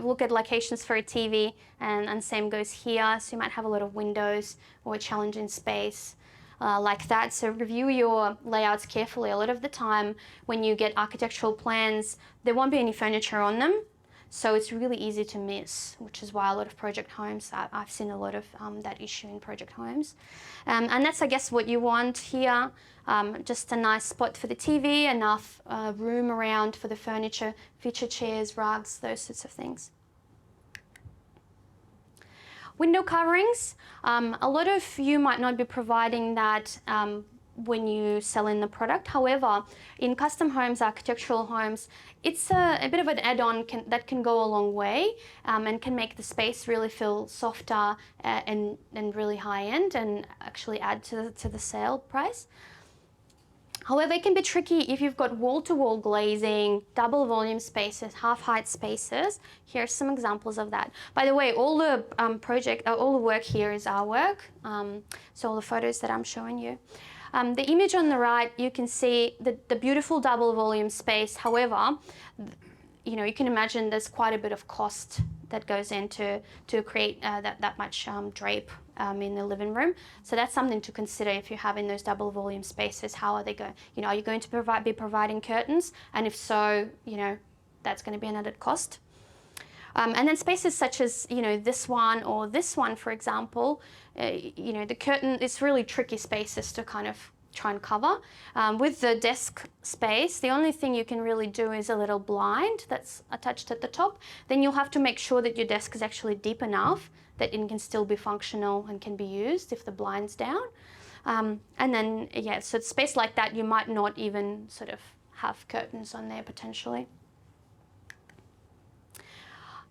Speaker 1: look at locations for a TV, and same goes here. So you might have a lot of windows or a challenging space. like that. So review your layouts carefully. A lot of the time when you get architectural plans, there won't be any furniture on them. So it's really easy to miss, which is why a lot of project homes, I've seen a lot of that issue in project homes. And that's, I guess, what you want here. Just a nice spot for the TV, enough room around for the furniture, feature chairs, rugs, those sorts of things. Window coverings. A lot of you might not be providing that when you sell in the product. However, in custom homes, architectural homes, it's a bit of an add-on that can go a long way and can make the space really feel softer and really high-end and actually add to the sale price. However, it can be tricky if you've got wall-to-wall glazing, double volume spaces, half-height spaces. Here's some examples of that. By the way, all the all the work here is our work. So all the photos that I'm showing you. The image on the right, you can see the beautiful double volume space. However, you can imagine there's quite a bit of cost that goes into to create that much drape in the living room. So that's something to consider if you're having those double volume spaces. How are they going? Are you going to be providing curtains? And if so, that's going to be an added cost. And then spaces such as this one or this one, for example, the curtain, it's really tricky spaces to kind of try and cover. With the desk space, the only thing you can really do is a little blind that's attached at the top. Then you'll have to make sure that your desk is actually deep enough that it can still be functional and can be used if the blind's down. And then, so space like that, you might not even sort of have curtains on there potentially.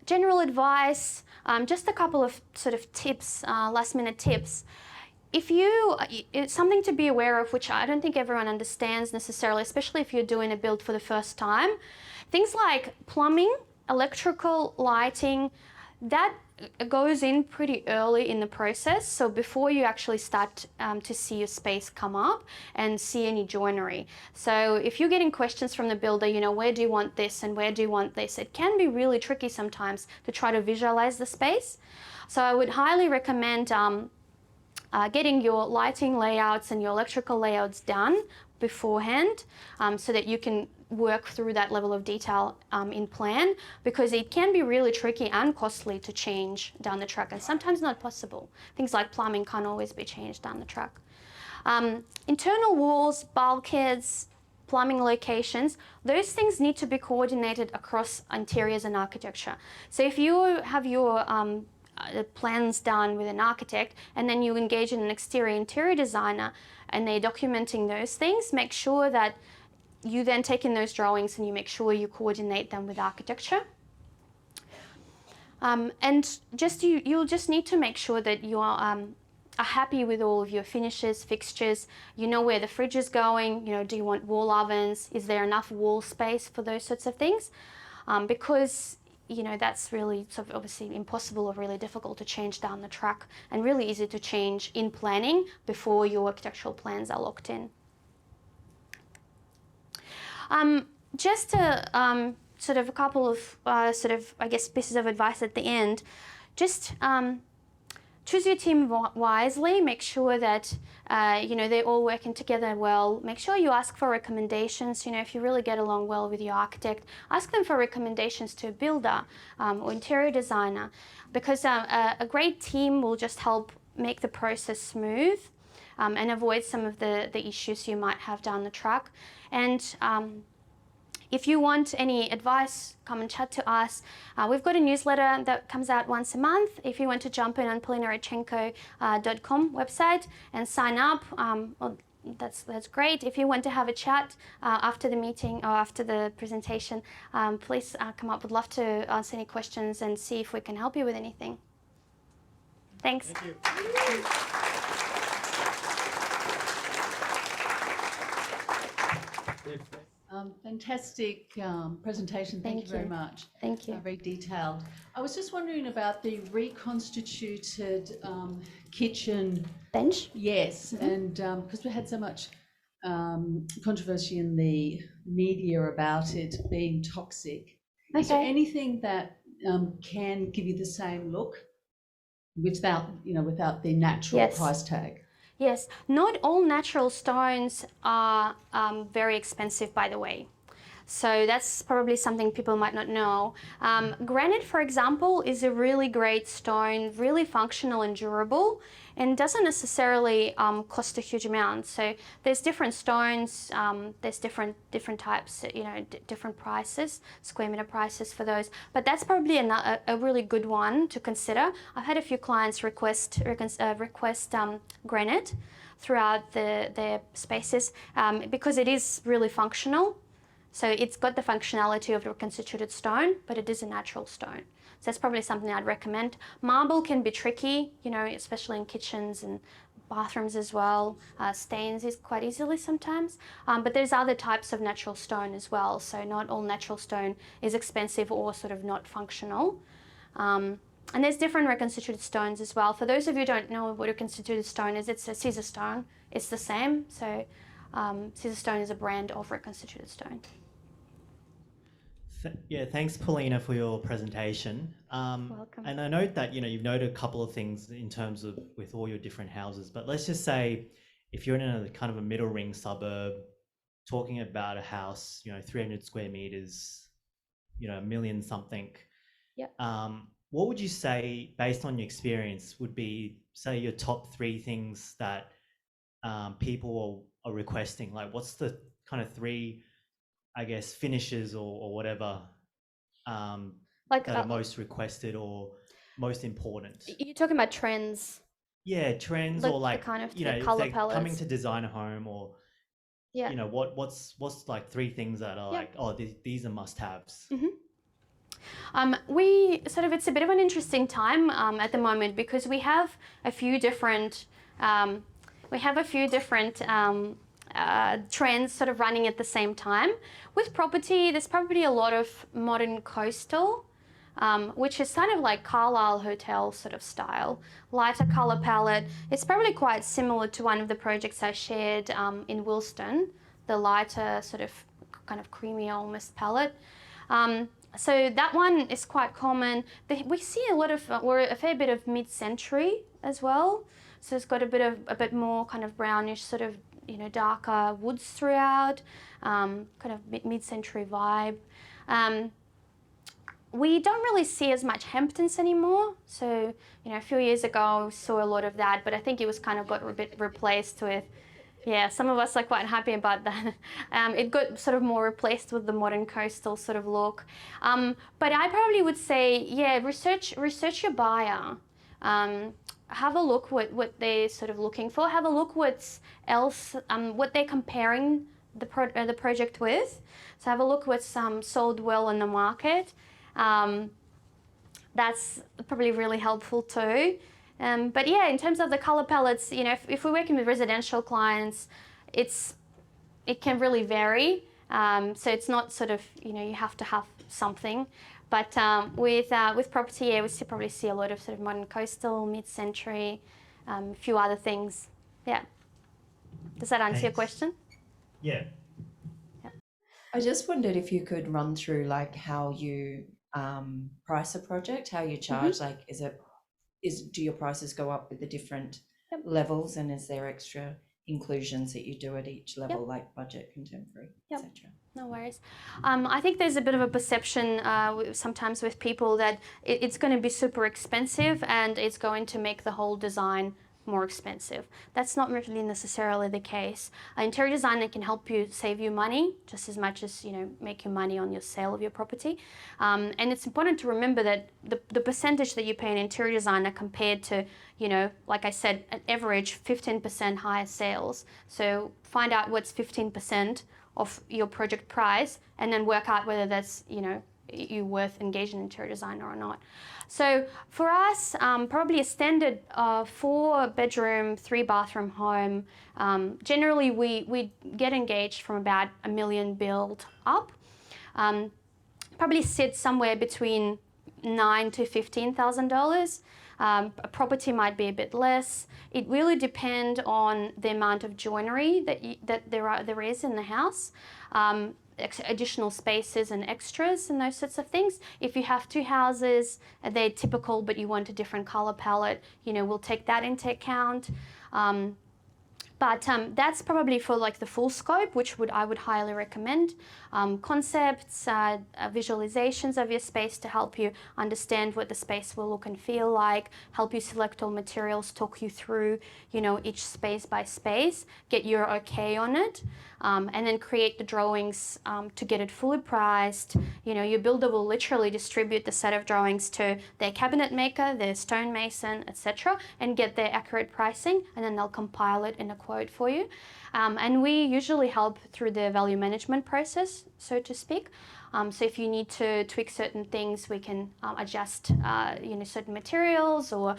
Speaker 1: General advice, just a couple of sort of tips, last minute tips. It's something to be aware of, which I don't think everyone understands necessarily, especially if you're doing a build for the first time. Things like plumbing, electrical, lighting, that goes in pretty early in the process. So before you actually start to see your space come up and see any joinery. So if you're getting questions from the builder, where do you want this and where do you want this? It can be really tricky sometimes to try to visualize the space. So I would highly recommend getting your lighting layouts and your electrical layouts done beforehand so that you can work through that level of detail in plan, because it can be really tricky and costly to change down the track and sometimes not possible. Things like plumbing can't always be changed down the track. Internal walls, bulkheads, plumbing locations, those things need to be coordinated across interiors and architecture. So if you have your plans done with an architect and then you engage in an interior designer and they're documenting those things, make sure that you then take in those drawings and you make sure you coordinate them with architecture. And you'll just need to make sure that you are happy with all of your finishes, fixtures. You know where the fridge is going. Do you want wall ovens? Is there enough wall space for those sorts of things? Because that's really sort of obviously impossible or really difficult to change down the track and really easy to change in planning before your architectural plans are locked in. Just sort of a couple of I guess pieces of advice at the end. Just choose your team wisely. Make sure that they're all working together well. Make sure you ask for recommendations. If you really get along well with your architect, ask them for recommendations to a builder or interior designer, because a great team will just help make the process smooth and avoid some of the issues you might have down the track. And if you want any advice, come and chat to us. We've got a newsletter that comes out once a month. If you want to jump in on polinaradchenko.com website and sign up, well, that's great. If you want to have a chat after the meeting or after the presentation, please come up. We'd love to answer any questions and see if we can help you with anything. Thanks.
Speaker 2: Thank you.
Speaker 3: Fantastic presentation. Thank you very much.
Speaker 1: Thank you.
Speaker 3: Very detailed. I was just wondering about the reconstituted kitchen
Speaker 1: Bench?
Speaker 3: Yes, and because we had so much controversy in the media about it being toxic. Is there anything that can give you the same look without the natural price tag?
Speaker 1: Yes, not all natural stones are very expensive, by the way. So that's probably something people might not know. Granite, for example, is a really great stone, really functional and durable, and doesn't necessarily cost a huge amount. So there's different stones, there's different types, different prices, square meter prices for those. But that's probably a really good one to consider. I've had a few clients request granite throughout their spaces because it is really functional. So it's got the functionality of a reconstituted stone, but it is a natural stone. So that's probably something I'd recommend. Marble can be tricky, especially in kitchens and bathrooms as well. Stains is quite easily sometimes. But there's other types of natural stone as well. So not all natural stone is expensive or sort of not functional. And there's different reconstituted stones as well. For those of you who don't know what a reconstituted stone is, it's a Caesar stone. It's the same. So Caesar stone is a brand of reconstituted stone.
Speaker 2: Yeah, thanks, Polina, for your presentation.
Speaker 1: Welcome.
Speaker 2: And I note that you've noted a couple of things in terms of with all your different houses. But let's just say, if you're in a kind of a middle ring suburb, talking about a house, 300 square meters, a million something.
Speaker 1: Yep.
Speaker 2: What would you say, based on your experience, would be, say, your top 3 things that people are requesting? Like, what's the kind of 3, I guess, finishes or whatever that are most requested or most important?
Speaker 1: You're talking about trends?
Speaker 2: Yeah, trends,
Speaker 1: like
Speaker 2: or like,
Speaker 1: the kind of
Speaker 2: if
Speaker 1: color
Speaker 2: they're
Speaker 1: palettes.
Speaker 2: coming to design a home, or
Speaker 1: Yeah.
Speaker 2: what's like 3 things that are like, oh, these are must-haves.
Speaker 1: It's a bit of an interesting time at the moment because we have a few different trends sort of running at the same time. With property, there's probably a lot of modern coastal, which is kind of like Carlisle Hotel sort of style, lighter color palette. It's probably quite similar to one of the projects I shared in Wilston, the lighter sort of kind of creamy almost palette. So that one is quite common. We see a fair bit of mid-century as well. So it's got a bit more kind of brownish sort of, darker woods throughout, kind of mid-century vibe. We don't really see as much Hamptons anymore. So, a few years ago we saw a lot of that, but I think it was kind of got a bit replaced with, some of us are quite happy about that. It got sort of more replaced with the modern coastal sort of look. But I probably would say, research your buyer. Have a look what they're sort of looking for. Have a look what they're comparing the project with. So have a look what's sold well in the market. That's probably really helpful too. But in terms of the color palettes, if we're working with residential clients, it can really vary. So it's not sort of, you have to have something. But with property, we probably see a lot of sort of modern coastal, mid-century, a few other things. Yeah. Does that answer your question?
Speaker 2: Yeah.
Speaker 4: I just wondered if you could run through like how you price a project, how you charge, like do your prices go up with the different levels, and is there extra inclusions that you do at each level, like budget, contemporary, etc.?
Speaker 1: No worries. I think there's a bit of a perception sometimes with people that it's going to be super expensive and it's going to make the whole design more expensive. That's not really necessarily the case. Interior designer can help you save you money just as much as make you money on your sale of your property. And it's important to remember that the percentage that you pay an interior designer compared to like I said, an average 15% higher sales. So find out what's 15% of your project price and then work out whether that's you worth engaging an interior designer or not. So for us, probably a standard 4-bedroom, 3-bathroom home, generally we get engaged from about $1 million build up. Probably sits somewhere between $9,000 to $15,000. A property might be a bit less. It really depends on the amount of joinery that there is in the house, additional spaces and extras and those sorts of things. If you have 2 houses, they're typical, but you want a different color palette, we'll take that into account. But that's probably for like the full scope, which I would highly recommend. Concepts, visualizations of your space to help you understand what the space will look and feel like, help you select all materials, talk you through, each space by space, get your okay on it, and then create the drawings to get it fully priced. Your builder will literally distribute the set of drawings to their cabinet maker, their stonemason, etc., and get their accurate pricing, and then they'll compile it in a quote for you. And we usually help through the value management process, so to speak. So if you need to tweak certain things, we can adjust, certain materials, or,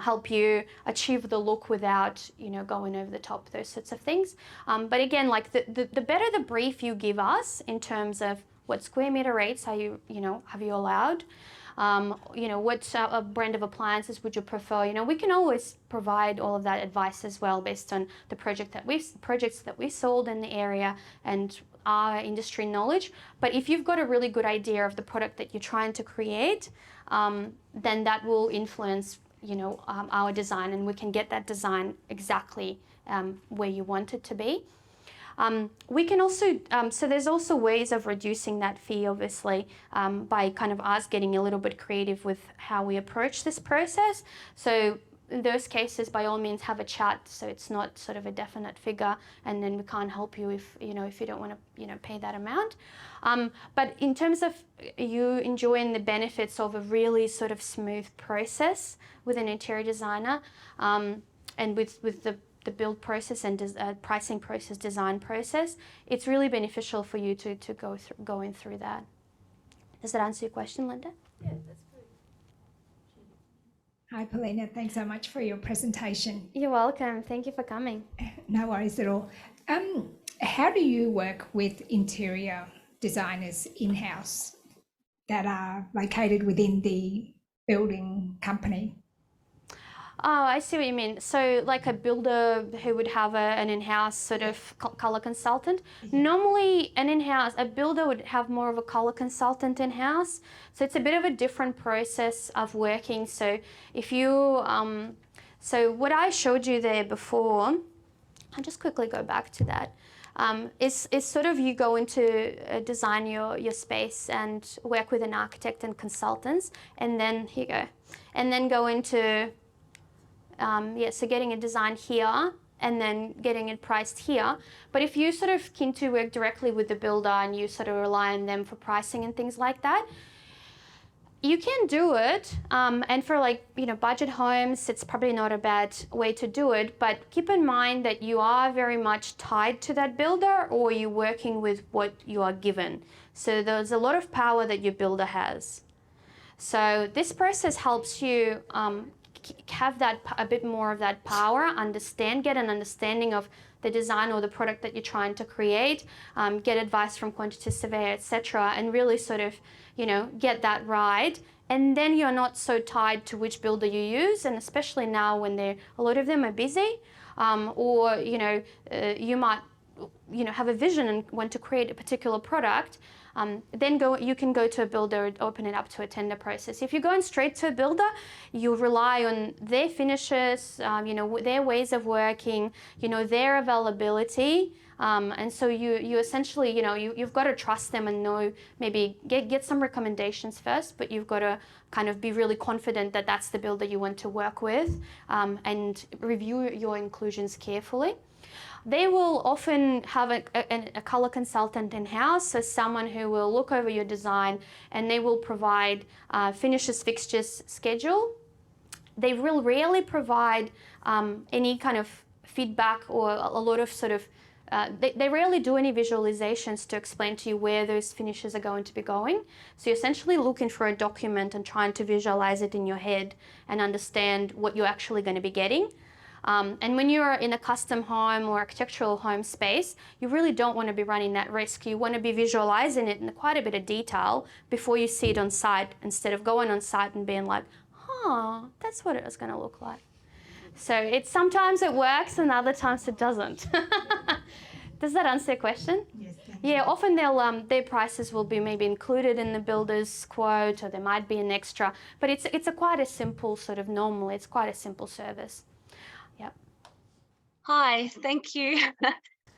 Speaker 1: help you achieve the look without, going over the top, those sorts of things. But again, like the better the brief you give us in terms of what square meter rates have you allowed, what brand of appliances would you prefer? We can always provide all of that advice as well based on the projects that we've sold in the area and our industry knowledge. But if you've got a really good idea of the product that you're trying to create, then that will influence our design, and we can get that design exactly where you want it to be. We can also, so there's also ways of reducing that fee, obviously, by kind of us getting a little bit creative with how we approach this process. So in those cases, by all means, have a chat, so it's not sort of a definite figure, and then we can't help you if you don't want to pay that amount. But in terms of you enjoying the benefits of a really sort of smooth process with an interior designer, and with the build process and pricing process, design process, it's really beneficial for you to going through that. Does that answer your question, Linda?
Speaker 5: Yeah, that's good.
Speaker 6: Hi, Polina. Thanks so much for your presentation.
Speaker 1: You're welcome. Thank you for coming.
Speaker 6: No worries at all. How do you work with interior designers in-house that are located within the building company?
Speaker 1: Oh, I see what you mean. So like a builder who would have an in-house sort of color consultant. Normally a builder would have more of a color consultant in-house. So it's a bit of a different process of working. So if you, so what I showed you there before, I'll just quickly go back to that. Is sort of you go into design your space and work with an architect and consultants, and then here you go, and then go into so getting a design here and then getting it priced here. But if you sort of keen to work directly with the builder and you sort of rely on them for pricing and things like that, you can do it. And for budget homes, it's probably not a bad way to do it. But keep in mind that you are very much tied to that builder, or you're working with what you are given. So there's a lot of power that your builder has. So this process helps you have a bit more of that power, get an understanding of the design or the product that you're trying to create, get advice from quantity surveyor, etc., and really sort of, get that right. And then you're not so tied to which builder you use, and especially now when a lot of them are busy, or you might have a vision and want to create a particular product. Then you can go to a builder and open it up to a tender process. If you're going straight to a builder, you rely on their finishes, their ways of working, their availability. And so you essentially, you've got to trust them and know, maybe get some recommendations first, but you've got to kind of be really confident that that's the builder you want to work with, and review your inclusions carefully. They will often have a color consultant in-house, so someone who will look over your design, and they will provide finishes, fixtures, schedule. They will rarely provide any kind of feedback or a lot of sort of, they rarely do any visualizations to explain to you where those finishes are going to be going. So you're essentially looking for a document and trying to visualize it in your head and understand what you're actually going to be getting. And when you're in a custom home or architectural home space, you really don't want to be running that risk. You want to be visualizing it in quite a bit of detail before you see it on site, instead of going on site and being like, that's what it was going to look like. So sometimes it works and other times it doesn't. Does that answer your question?
Speaker 6: Yes, thank
Speaker 1: Yeah, often their prices will be maybe included in the builder's quote, or there might be an extra, but it's quite a simple sort of, normally it's quite a simple service.
Speaker 5: Hi, thank you.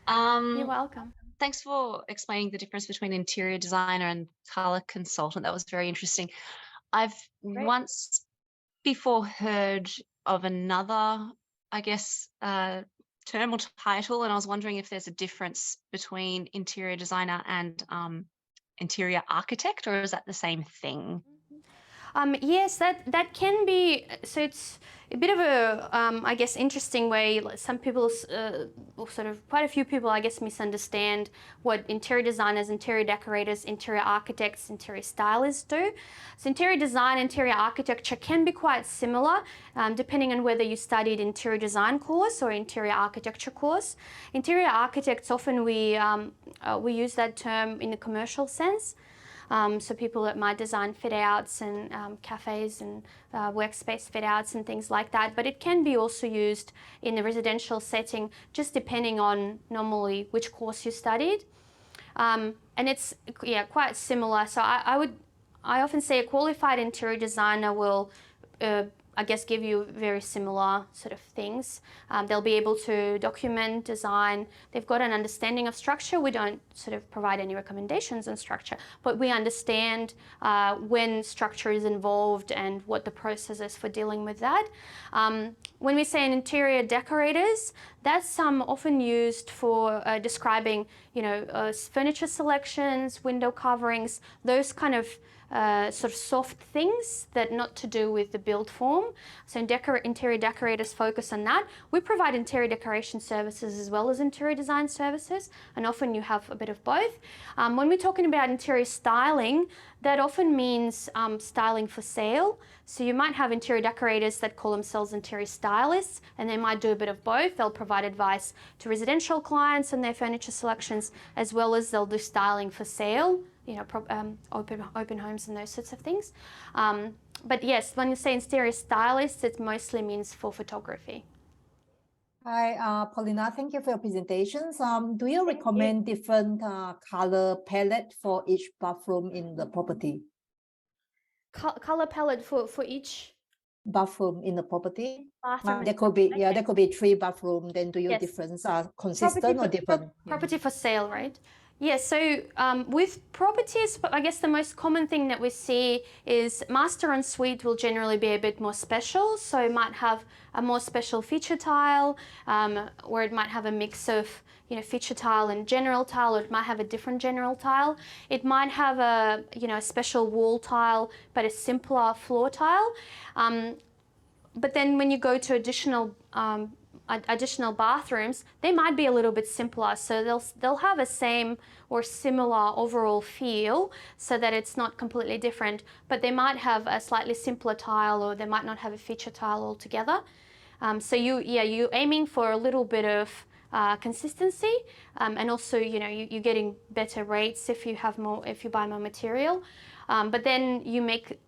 Speaker 1: You're welcome.
Speaker 5: Thanks for explaining the difference between interior designer and color consultant. That was very interesting. I've once before heard of another, I guess, term or title, and I was wondering if there's a difference between interior designer and interior architect, or is that the same thing?
Speaker 1: Yes, that can be. So it's a bit of a, I guess, interesting way. Some people, sort of, quite a few people, I guess, misunderstand what interior designers, interior decorators, interior architects, interior stylists do. So interior design, interior architecture can be quite similar, depending on whether you studied interior design course or interior architecture course. Interior architects, often we use that term in a commercial sense. So people that might design fit outs and cafes and workspace fit outs and things like that. But it can be also used in a residential setting, just depending on normally which course you studied. And it's quite similar. So I often say a qualified interior designer will I guess give you very similar sort of things. They'll be able to document, design. They've got an understanding of structure. We don't sort of provide any recommendations on structure, but we understand when structure is involved and what the process is for dealing with that. When we say interior decorators, that's often used for describing, furniture selections, window coverings, those kind of sort of soft things that not to do with the build form. So interior decorators focus on that. We provide interior decoration services as well as interior design services, and often you have a bit of both. When we're talking about interior styling, that often means styling for sale. So you might have interior decorators that call themselves interior stylists, and they might do a bit of both. They'll provide advice to residential clients on their furniture selections, as well as they'll do styling for sale, open homes and those sorts of things. But yes, when you say interior stylist, it mostly means for photography.
Speaker 7: Hi, Paulina, thank you for your presentations. Do you recommend different color palette for each bathroom in the property?
Speaker 1: Color palette for each
Speaker 7: bathroom in the property?
Speaker 1: bathroom?
Speaker 7: There could be,
Speaker 1: Okay.
Speaker 7: there could be 3 bathrooms. Then do your
Speaker 1: Yes.
Speaker 7: difference are consistent or different?
Speaker 1: Property for sale, right? Yes, so with properties, I guess the most common thing that we see is master en suite will generally be a bit more special. So it might have a more special feature tile, or it might have a mix of feature tile and general tile, or it might have a different general tile. It might have a a special wall tile, but a simpler floor tile. But then when you go to additional bathrooms, they might be a little bit simpler, so they'll have a same or similar overall feel, so that it's not completely different, but they might have a slightly simpler tile, or they might not have a feature tile altogether. So you're aiming for a little bit of consistency, and also you're getting better rates if you buy more material, but then you make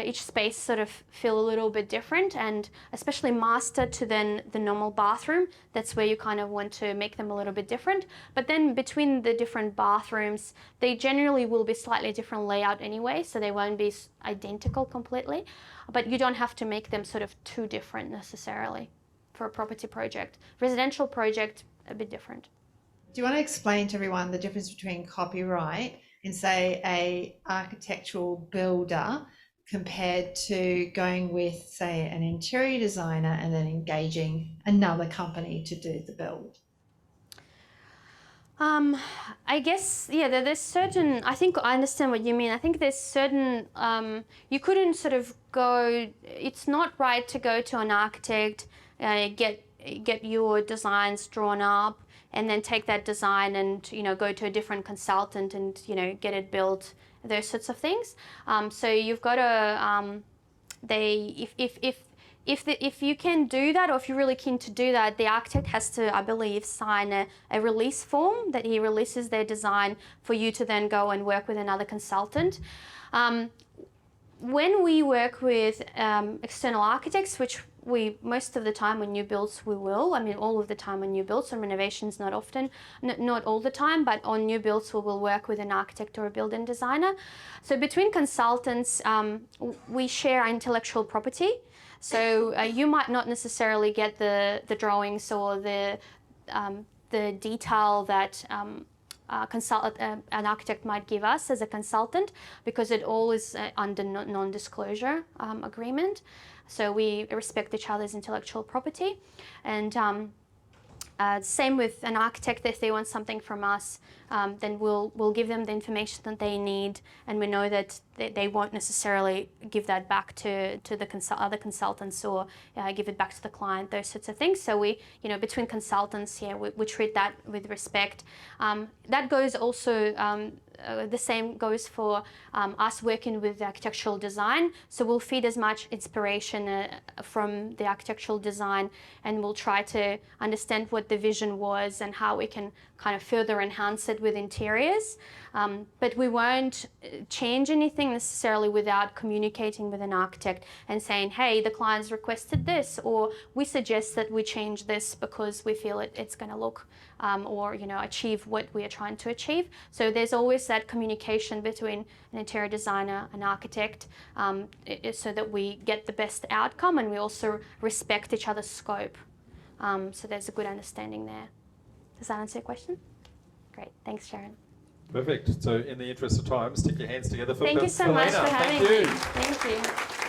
Speaker 1: each space sort of feel a little bit different, and especially master to then the normal bathroom, that's where you kind of want to make them a little bit different. But then between the different bathrooms, they generally will be slightly different layout anyway, so they won't be identical completely, but you don't have to make them sort of too different necessarily for a property project. Residential project, a bit different.
Speaker 8: Do you want to explain to everyone the difference between copyright in, say, a architectural builder compared to going with, say, an interior designer and then engaging another company to do the build?
Speaker 1: I guess, there's certain, I think I understand what you mean. I think there's certain, you couldn't sort of go, it's not right to go to an architect, get your designs drawn up, and then take that design and, go to a different consultant and, get it built, those sorts of things. So you've got to, if you can do that, or if you're really keen to do that, the architect has to, I believe, sign a release form that he releases their design for you to then go and work with another consultant. When we work with external architects, which most of the time on new builds we will, I mean all of the time on new builds, on renovations not often, not all the time, but on new builds we will work with an architect or a build-in designer. So between consultants, we share our intellectual property. So you might not necessarily get the drawings or the detail that an architect might give us as a consultant, because it all is under non-disclosure agreement. So we respect each other's intellectual property. And same with an architect. If they want something from us, then we'll give them the information that they need, and we know that they won't necessarily give that back to the other consultants, or give it back to the client, those sorts of things. So we, between consultants, we treat that with respect. That goes also, the same goes for us working with the architectural design. So we'll feed as much inspiration from the architectural design, and we'll try to understand what the vision was and how we can kind of further enhance it with interiors. But we won't change anything necessarily without communicating with an architect and saying, hey, the client's requested this, or we suggest that we change this because we feel it's going to look or achieve what we are trying to achieve. So there's always that communication between an interior designer and architect, so that we get the best outcome, and we also respect each other's scope. So there's a good understanding there. Does that answer your question? Great, thanks, Sharon.
Speaker 9: Perfect. So in the interest of time, stick your hands together for
Speaker 1: Thank you so much
Speaker 9: Polina.
Speaker 1: for having
Speaker 9: Thank you.
Speaker 1: me. Thank you.